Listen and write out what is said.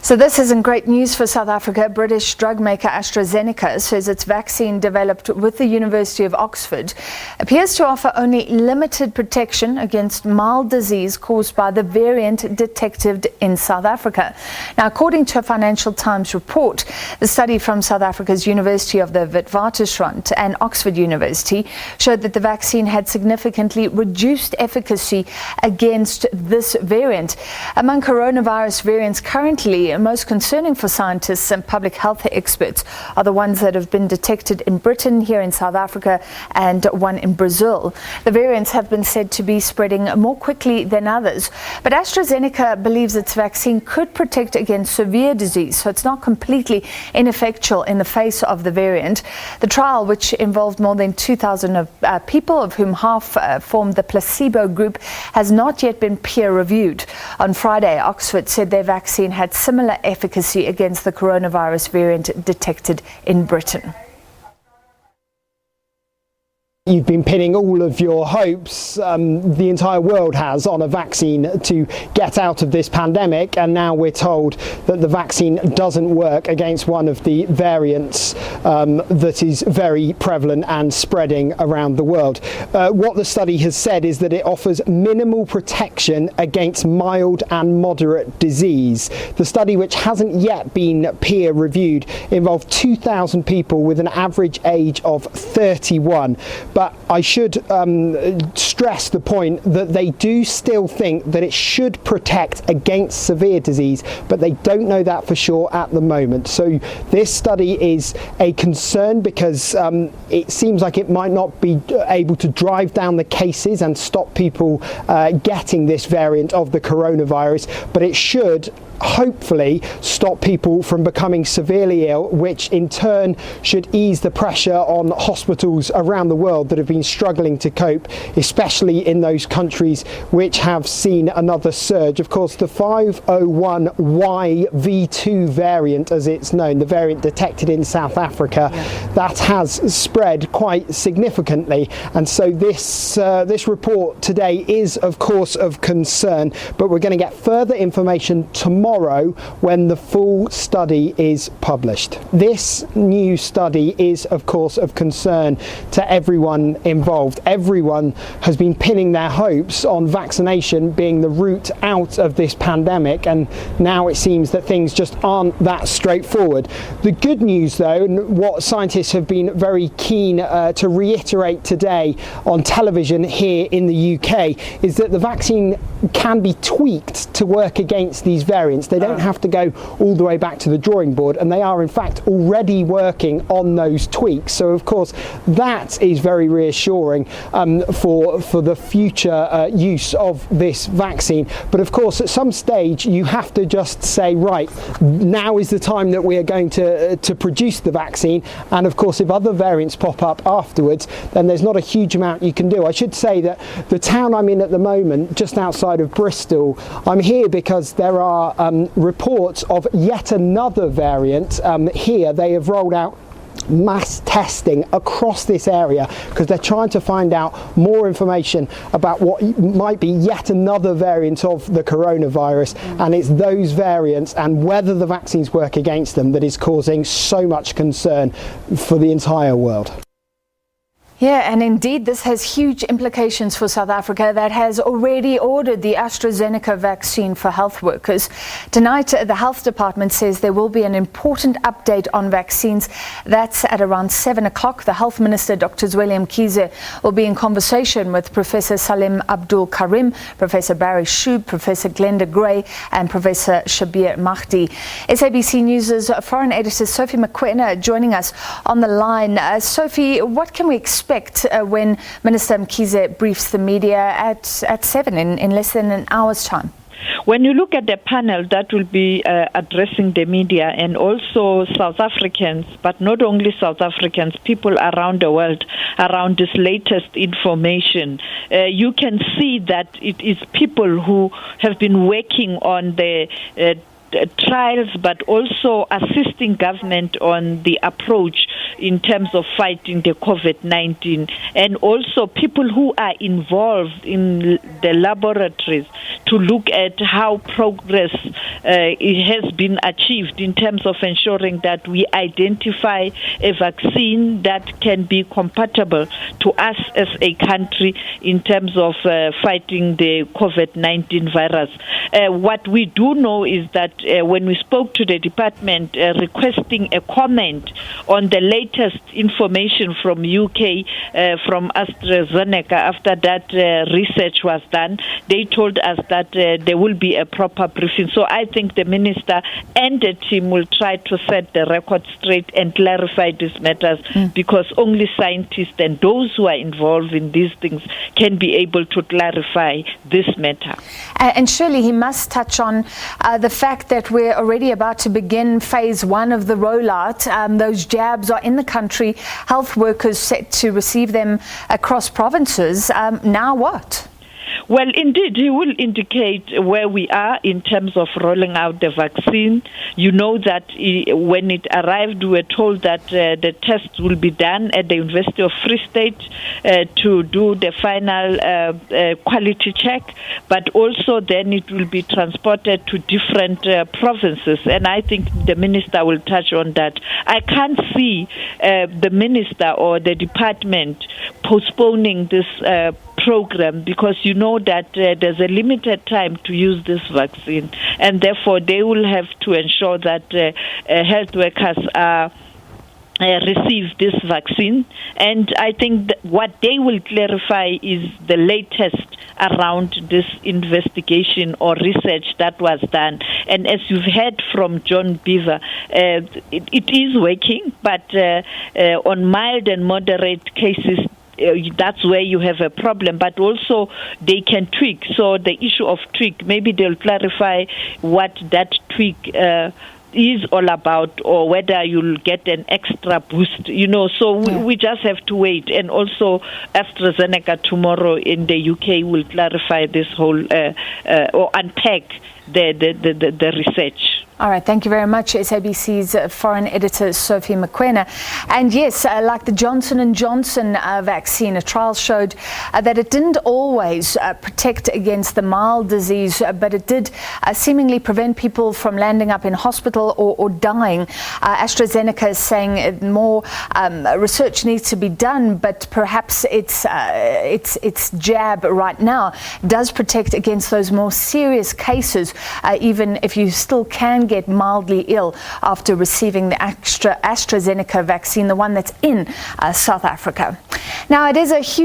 So this isn't great news for South Africa. British drug maker AstraZeneca says its vaccine developed with the University of Oxford appears to offer only limited protection against mild disease caused by the variant detected in South Africa. Now, according to a Financial Times report, the study from South Africa's University of the Witwatersrand and Oxford University showed that the vaccine had significantly reduced efficacy against this variant. Among coronavirus variants currently most concerning for scientists and public health experts are the ones that have been detected in Britain, here in South Africa, and one in Brazil. The variants have been said to be spreading more quickly than others, but AstraZeneca believes its vaccine could protect against severe disease, so it's not completely ineffectual in the face of the variant. The trial, which involved more than 2,000 people, of whom half formed the placebo group, has not yet been peer-reviewed. On Friday, Oxford said their vaccine had similar efficacy against the coronavirus variant detected in Britain. You've been pinning all of your hopes, the entire world has, on a vaccine to get out of this pandemic, and now we're told that the vaccine doesn't work against one of the variants that is very prevalent and spreading around the world. What the study has said is that it offers minimal protection against mild and moderate disease. The study, which hasn't yet been peer reviewed, involved 2,000 people with an average age of 31. But I should stress the point that they do still think that it should protect against severe disease, but they don't know that for sure at the moment. So this study is a concern because it seems like it might not be able to drive down the cases and stop people getting this variant of the coronavirus, but it should hopefully stop people from becoming severely ill, which in turn should ease the pressure on hospitals around the world that have been struggling to cope, especially in those countries which have seen another surge. Of course, the 501YV2 variant, as it's known, the variant detected in South Africa, that has spread quite significantly, and so this report today is of course of concern, but we're going to get further information tomorrow when the full study is published. This new study is of course of concern to everyone involved. Everyone has been pinning their hopes on vaccination being the route out of this pandemic, and now it seems that things just aren't that straightforward. The good news though, and what scientists have been very keen to reiterate today on television here in the UK, is that the vaccine can be tweaked to work against these variants. They don't have to go all the way back to the drawing board, and they are in fact already working on those tweaks. So of course that is very reassuring for the future use of this vaccine. But of course at some stage you have to just say, right, now is the time that we are going to produce the vaccine, and of course if other variants pop up afterwards, then there's not a huge amount you can do. I should say that the town I'm in at the moment, just outside of Bristol, I'm here because there are reports of yet another variant. Here they have rolled out mass testing across this area because they're trying to find out more information about what might be yet another variant of the coronavirus, and it's those variants and whether the vaccines work against them that is causing so much concern for the entire world. Yeah, and indeed this has huge implications for South Africa, that has already ordered the AstraZeneca vaccine for health workers. Tonight, the health department says there will be an important update on vaccines. That's at around 7 o'clock. The health minister, Dr Zweli Mkhize, will be in conversation with Professor Salim Abdool Karim, Professor Barry Schoub, Professor Glenda and Professor Shabir Mahdi. SABC News' foreign editor Sophie Mokoena joining us on the line. Sophie, what can we expect when Minister Mkhize briefs the media at 7 in less than an hour's time? When you look at the panel that will be addressing the media and also South Africans, but not only South Africans, people around the world, around this latest information, you can see that it is people who have been working on the trials, but also assisting government on the approach in terms of fighting the COVID-19, and also people who are involved in the laboratories to look at how progress it has been achieved in terms of ensuring that we identify a vaccine that can be compatible to us as a country in terms of fighting the COVID-19 virus. What we do know is that when we spoke to the department requesting a comment on the latest information from UK, from AstraZeneca, after that research was done, they told us that there will be a proper briefing. So I think the minister and the team will try to set the record straight and clarify these matters, because only scientists and those who are involved in these things can be able to clarify this matter. And surely he must touch on the fact that we're already about to begin phase 1 of the rollout. Those jabs are in the country, health workers set to receive them across provinces. Now what? Well, indeed, he will indicate where we are in terms of rolling out the vaccine. You know that when it arrived, we were told that the tests will be done at the University of Free State to do the final quality check, but also then it will be transported to different provinces, and I think the minister will touch on that. I can't see the minister or the department postponing this program, because you know that there's a limited time to use this vaccine, and therefore they will have to ensure that health workers receive this vaccine. And I think that what they will clarify is the latest around this investigation or research that was done. And as you've heard from John Beaver, it is working, but on mild and moderate cases, that's where you have a problem, but also they can tweak. So the issue of tweak, maybe they'll clarify what that tweak is all about, or whether you'll get an extra boost, so we just have to wait. And also AstraZeneca tomorrow in the UK will clarify this whole or unpack the research. All right, thank you very much, SABC's foreign editor Sophie Mokoena. And yes, like the Johnson & Johnson vaccine, a trial showed that it didn't always protect against the mild disease, but it did seemingly prevent people from landing up in hospital or dying. AstraZeneca is saying more research needs to be done, but perhaps its jab right now does protect against those more serious cases, even if you still can get mildly ill after receiving the AstraZeneca vaccine, the one that's in South Africa. Now, it is a huge